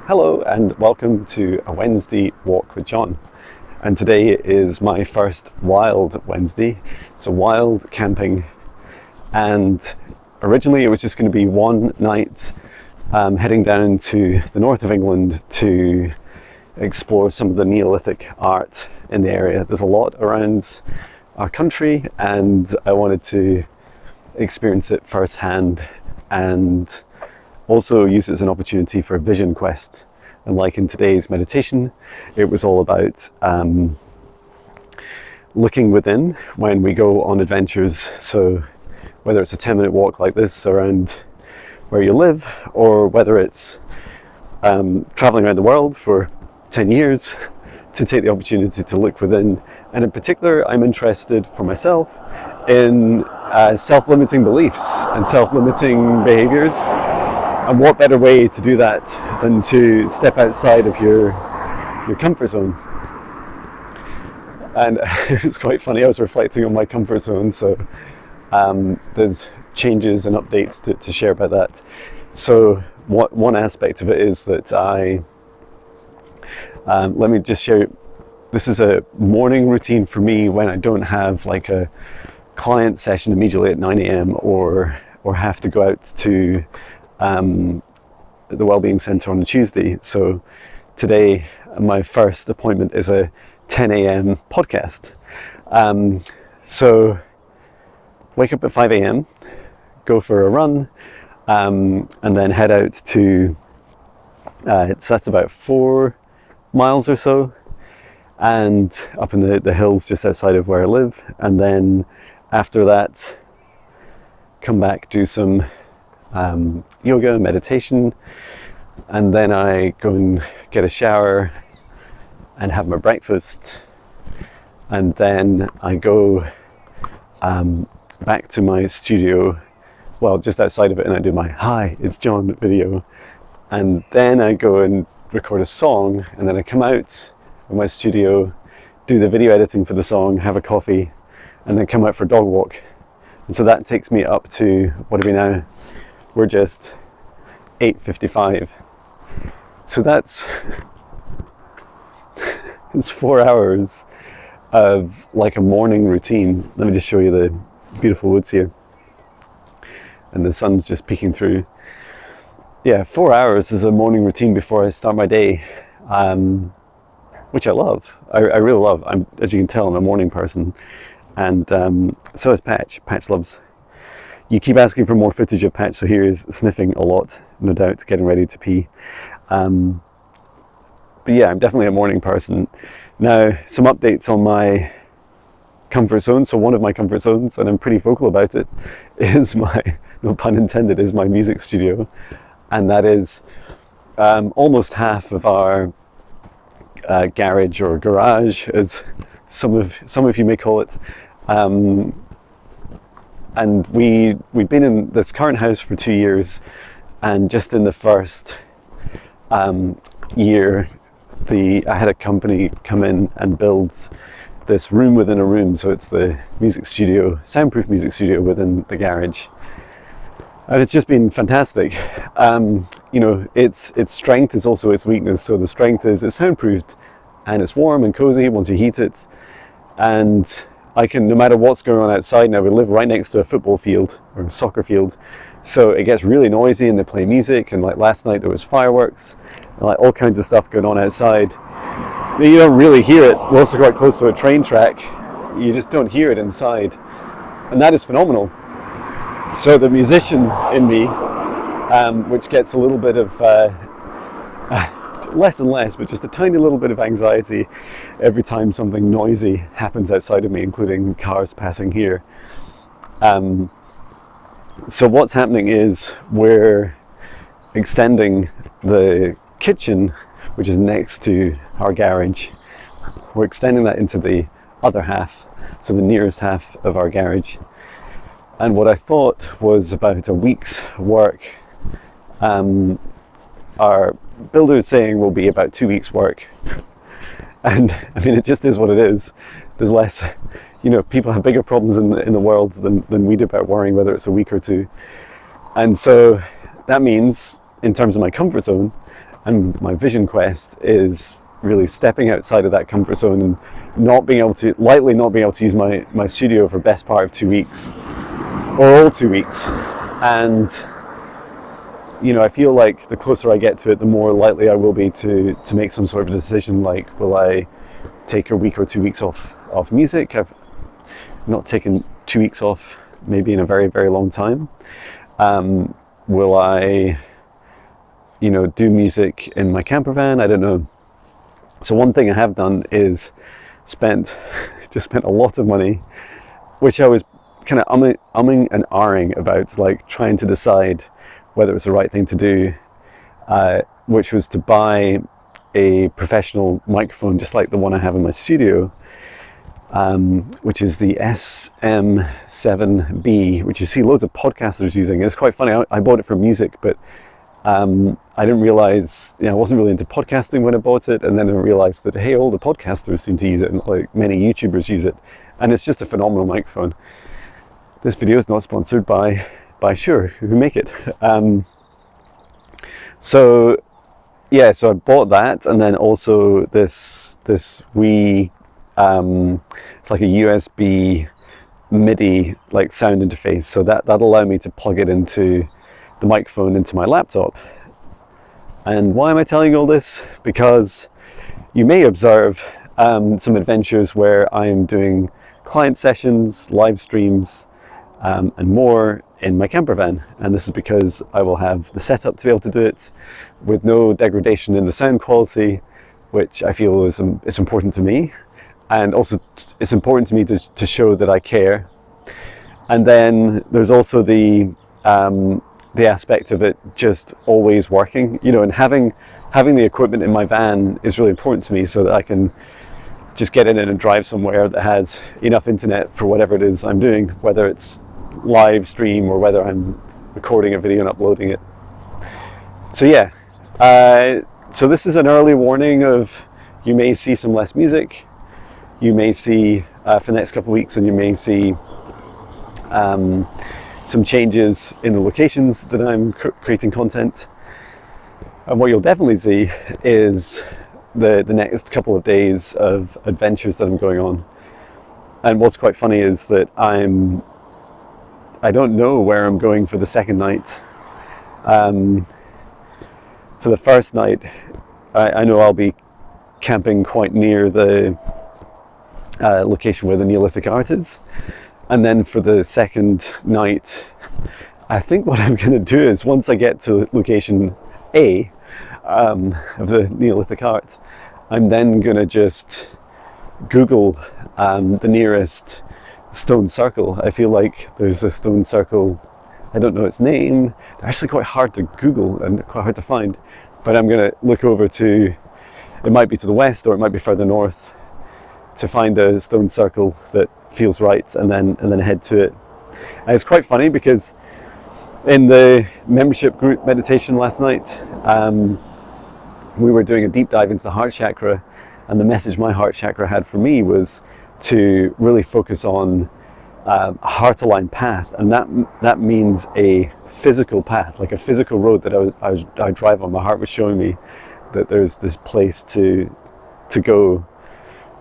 Hello and welcome to a Wednesday walk with John. And today is my first wild Wednesday, so wild camping. And originally it was just going to be one night heading down to the north of England to explore some of the Neolithic art in the area. There's a lot around our country and I wanted to experience it firsthand and also use it as an opportunity for a vision quest. And like in today's meditation, it was all about looking within when we go on adventures. So whether it's a 10-minute walk like this around where you live, or whether it's traveling around the world for 10 years, to take the opportunity to look within. And in particular, I'm interested for myself in self-limiting beliefs and self-limiting behaviors. And what better way to do that than to step outside of your comfort zone? And it's quite funny, I was reflecting on my comfort zone, so there's changes and updates to share about that. So one aspect of it is that let me just share, this is a morning routine for me when I don't have like a client session immediately at 9 a.m. or have to go out to the Wellbeing Centre on a Tuesday. So today my first appointment is a 10 a.m. podcast. So wake up at 5 a.m, go for a run, and then head out to, that's about 4 miles or so, and up in the hills just outside of where I live. And then after that, come back, do some yoga, meditation, and then I go and get a shower and have my breakfast, and then I go back to my studio, well, just outside of it, and I do my "Hi, it's John" video, and then I go and record a song, and then I come out of my studio, do the video editing for the song, have a coffee, and then come out for a dog walk. And so that takes me up to, what are we now? We're just 8:55. So that's it's 4 hours of like a morning routine. Let me just show you the beautiful woods here. And the sun's just peeking through. Yeah, 4 hours is a morning routine before I start my day, which I love. I really love. As you can tell, I'm a morning person. And so is Patch. Patch loves. You keep asking for more footage of Patch, so here he is sniffing a lot, no doubt, getting ready to pee. But yeah, I'm definitely a morning person. Now, some updates on my comfort zone. So one of my comfort zones, and I'm pretty vocal about it, is my, no pun intended, is my music studio. And that is almost half of our garage, or garage, as some of you may call it. And we've been in this current house for 2 years, and just in the first year, I had a company come in and build this room within a room. So it's the music studio, soundproof music studio within the garage, and it's just been fantastic. You know, its strength is also its weakness. So the strength is it's soundproofed and it's warm and cozy once you heat it, and I can, no matter what's going on outside now, we live right next to a football field or a soccer field, so it gets really noisy and they play music, and like last night there was fireworks and like all kinds of stuff going on outside. You don't really hear it. We're also quite close to a train track. You just don't hear it inside, and that is phenomenal. So the musician in me, which gets a little bit of less and less, but just a tiny little bit of anxiety every time something noisy happens outside of me, including cars passing here. So what's happening is we're extending the kitchen, which is next to our garage. We're extending that into the other half, so the nearest half of our garage. And what I thought was about a week's work, our builder is saying will be about 2 weeks' work. And I mean, it just is what it is. There's less, you know, people have bigger problems in the world than we do about worrying whether it's a week or two. And so that means, in terms of my comfort zone, and my vision quest is really stepping outside of that comfort zone and not being able to use my studio for best part of 2 weeks or all 2 weeks. And I feel like the closer I get to it, the more likely I will be to make some sort of a decision, like, will I take a week or 2 weeks off music? I've not taken 2 weeks off maybe in a very, very long time. Will I do music in my camper van? I don't know. So one thing I have done is spent a lot of money, which I was kind of umming and ahhing about, like trying to decide whether it was the right thing to do, which was to buy a professional microphone just like the one I have in my studio, which is the SM7B, which you see loads of podcasters using. It's quite funny. I bought it for music, but I didn't realize, I wasn't really into podcasting when I bought it, and then I realized that, hey, all the podcasters seem to use it, and like many YouTubers use it, and it's just a phenomenal microphone. This video is not sponsored by Shure, who make it. So I bought that, and then also this wee, it's like a USB MIDI like sound interface, so that'll allow me to plug it into the microphone into my laptop. And why am I telling you all this? Because you may observe some adventures where I am doing client sessions, live streams, and more in my camper van, and this is because I will have the setup to be able to do it with no degradation in the sound quality, which I feel is important to me, and also it's important to me to show that I care. And then there's also the aspect of it just always working, and having the equipment in my van is really important to me, so that I can just get in it and drive somewhere that has enough internet for whatever it is I'm doing, whether it's live stream or whether I'm recording a video and uploading it. So so this is an early warning of, you may see some less music, you may see for the next couple of weeks, and you may see some changes in the locations that I'm creating content. And what you'll definitely see is the next couple of days of adventures that I'm going on. And what's quite funny is that I don't know where I'm going for the second night. For the first night, I know I'll be camping quite near the location where the Neolithic art is. And then for the second night, I think what I'm going to do is, once I get to location A of the Neolithic art, I'm then going to just Google the nearest stone circle. I feel like there's a stone circle, I don't know its name, they're actually quite hard to Google and quite hard to find, but I'm going to look over to, it might be to the west or it might be further north, to find a stone circle that feels right, and then head to it. And it's quite funny because in the membership group meditation last night, we were doing a deep dive into the heart chakra, and the message my heart chakra had for me was to really focus on a heart-aligned path, and that means a physical path, like a physical road that I drive on. My heart was showing me that there's this place to go,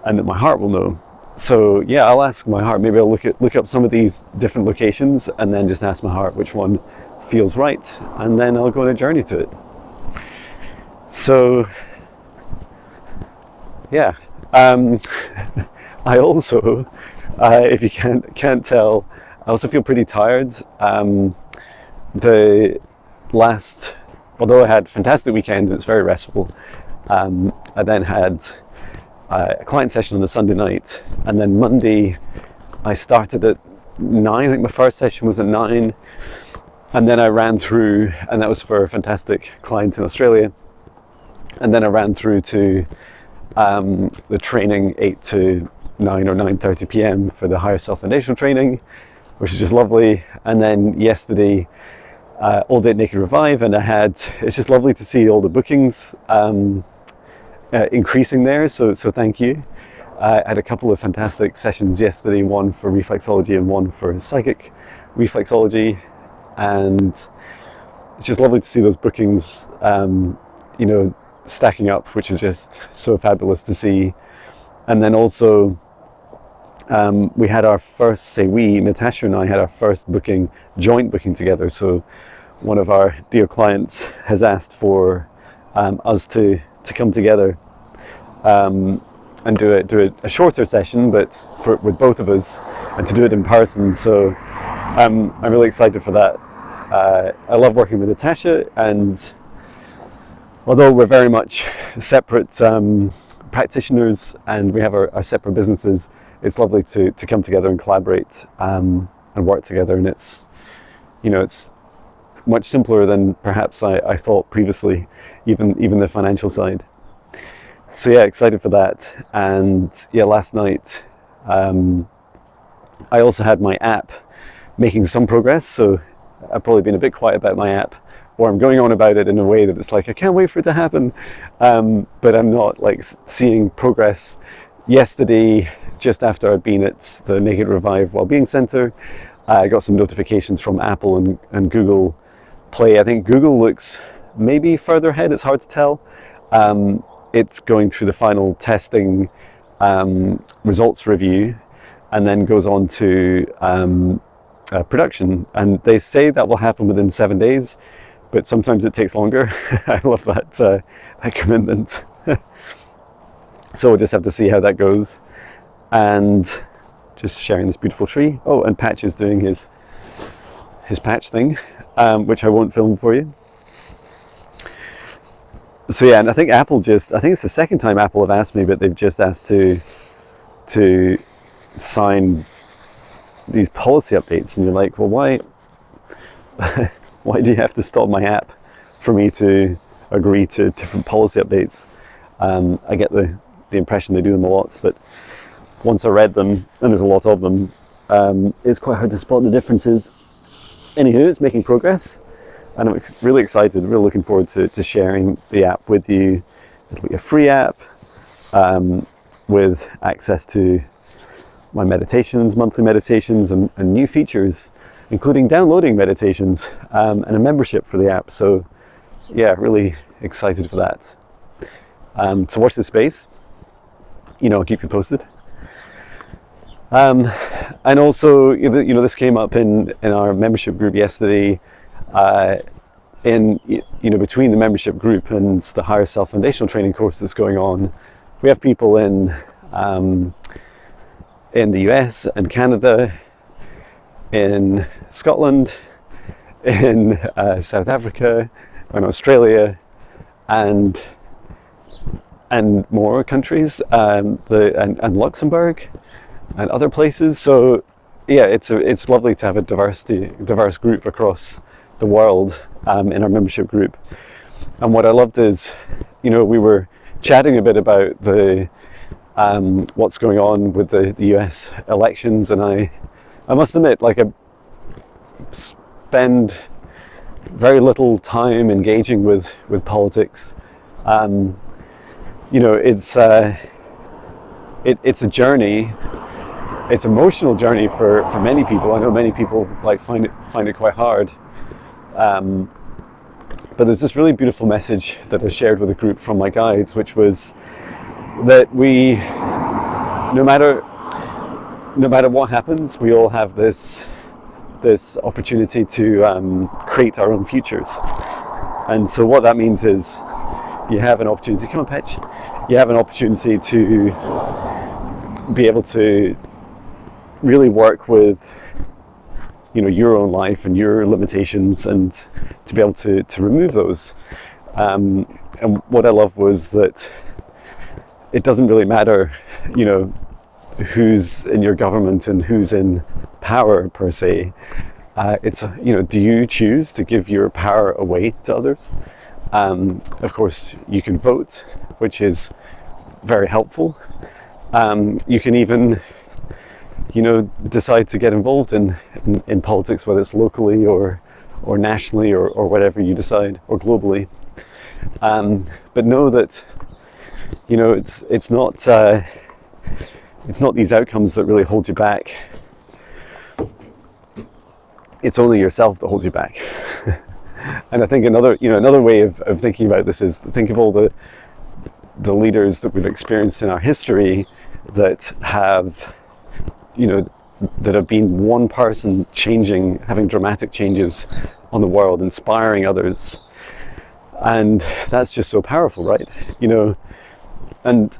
and that my heart will know. So yeah, I'll ask my heart. Maybe I'll look up some of these different locations, and then just ask my heart which one feels right, and then I'll go on a journey to it. So yeah. I also, if you can't tell, I also feel pretty tired. Although I had a fantastic weekend, it's very restful. I then had a client session on the Sunday night, and then Monday I started at 9. I think my first session was at 9, and then I ran through, and that was for a fantastic client in Australia, and then I ran through to the training 8 to 9 or 9:30 p.m. for the Higher Self Foundational training, which is just lovely. And then yesterday, all day at Naked Revive, and it's just lovely to see all the bookings increasing there, so thank you. I had a couple of fantastic sessions yesterday, one for reflexology and one for psychic reflexology, and it's just lovely to see those bookings stacking up, which is just so fabulous to see. And then also we had our first, Natasha and I had our first joint booking together. So one of our dear clients has asked for us to come together and do a shorter session, but with both of us, and to do it in person. So I'm really excited for that. I love working with Natasha, and although we're very much separate practitioners and we have our separate businesses, it's lovely to come together and collaborate and work together. And it's much simpler than perhaps I thought previously, even the financial side. So yeah, excited for that. And yeah, last night I also had my app making some progress, so I've probably been a bit quiet about my app, or I'm going on about it in a way that it's like I can't wait for it to happen, but I'm not like seeing progress. Yesterday, just after I'd been at the Make It Revive Wellbeing Center, I got some notifications from Apple and Google Play. I think Google looks maybe further ahead, it's hard to tell. It's going through the final testing results review, and then goes on to production. And they say that will happen within 7 days, but sometimes it takes longer. I love that commitment. So we'll just have to see how that goes. And just sharing this beautiful tree. Oh, and Patch is doing his patch thing, which I won't film for you. So yeah, and I think it's the second time Apple have asked me, but they've just asked to sign these policy updates, and you're like, well, why do you have to stop my app for me to agree to different policy updates? I get the impression they do them a lot, but once I read them, and there's a lot of them, it's quite hard to spot the differences. Anywho, it's making progress, and I'm really excited, really looking forward to sharing the app with you. It'll be a free app with access to my meditations, monthly meditations, and new features, including downloading meditations, and a membership for the app. So yeah, really excited for that. So watch this space. I'll keep you posted. And also, this came up in our membership group yesterday. Between the membership group and the Higher Self Foundational Training course that's going on, we have people in the US and Canada, in Scotland, in South Africa, and Australia, and more countries, and Luxembourg, and other places. So yeah, it's lovely to have a diverse group across the world in our membership group. And what I loved is, we were chatting a bit about the what's going on with the US elections, and I must admit, like, I spend very little time engaging with politics. It's a journey. It's an emotional journey for many people. I know many people find it quite hard. But there's this really beautiful message that I shared with a group from my guides, which was that we, no matter what happens, we all have this opportunity to create our own futures. And so what that means is you have an opportunity. Come on, Patch. You have an opportunity to be able to really work with your own life and your limitations, and to be able to remove those. And what I love was that it doesn't really matter who's in your government and who's in power per se. It's do you choose to give your power away to others? Of course, you can vote, which is very helpful. You can even decide to get involved in politics, whether it's locally or nationally or whatever you decide, or globally. But know that it's not these outcomes that really hold you back. It's only yourself that holds you back. And I think another way of thinking about this is think of all the leaders that we've experienced in our history that have, that have been one person having dramatic changes on the world, inspiring others. And that's just so powerful, right? And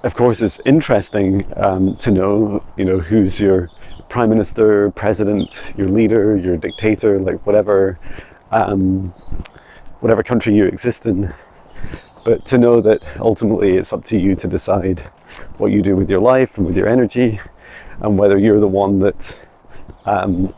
of course it's interesting to know, who's your prime minister, president, your leader, your dictator, like whatever country you exist in. But to know that ultimately it's up to you to decide what you do with your life and with your energy, and whether you're the one that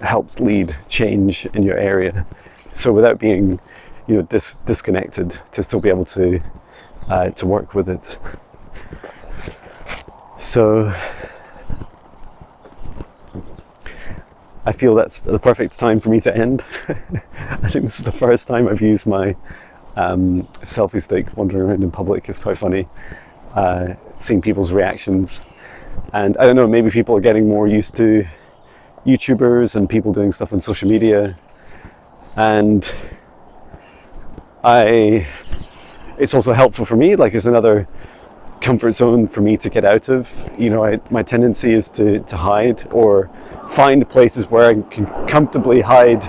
helps lead change in your area. So without being, disconnected, to still be able to work with it. So I feel that's the perfect time for me to end. I think this is the first time I've used my selfie stick wandering around in public. It's quite funny seeing people's reactions. And I don't know, maybe people are getting more used to YouTubers and people doing stuff on social media. And it's also helpful for me, like it's another comfort zone for me to get out of. My tendency is to hide or find places where I can comfortably hide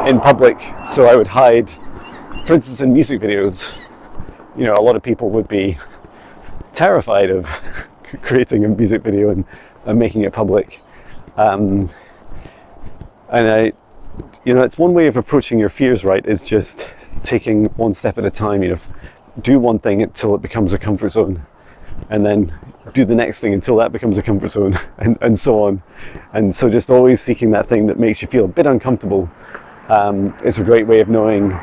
in public. So I would hide, for instance, in music videos. A lot of people would be terrified of creating a music video and making it public. And it's one way of approaching your fears, right? Is just taking one step at a time. Do one thing until it becomes a comfort zone, and then do the next thing until that becomes a comfort zone, and so on. And so just always seeking that thing that makes you feel a bit uncomfortable. It's a great way of knowing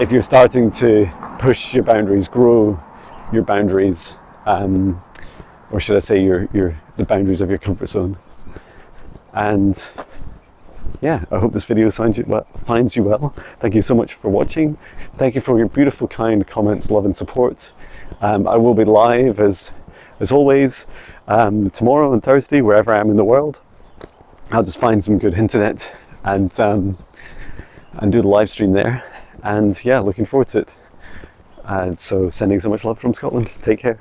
if you're starting to push your boundaries, grow your boundaries, or should I say the boundaries of your comfort zone. And yeah, I hope this video finds you well. Thank you so much for watching. Thank you for your beautiful, kind comments, love and support. I will be live as always tomorrow and Thursday, wherever I am in the world. I'll just find some good internet and do the live stream there. And yeah, looking forward to it. And so sending so much love from Scotland. Take care.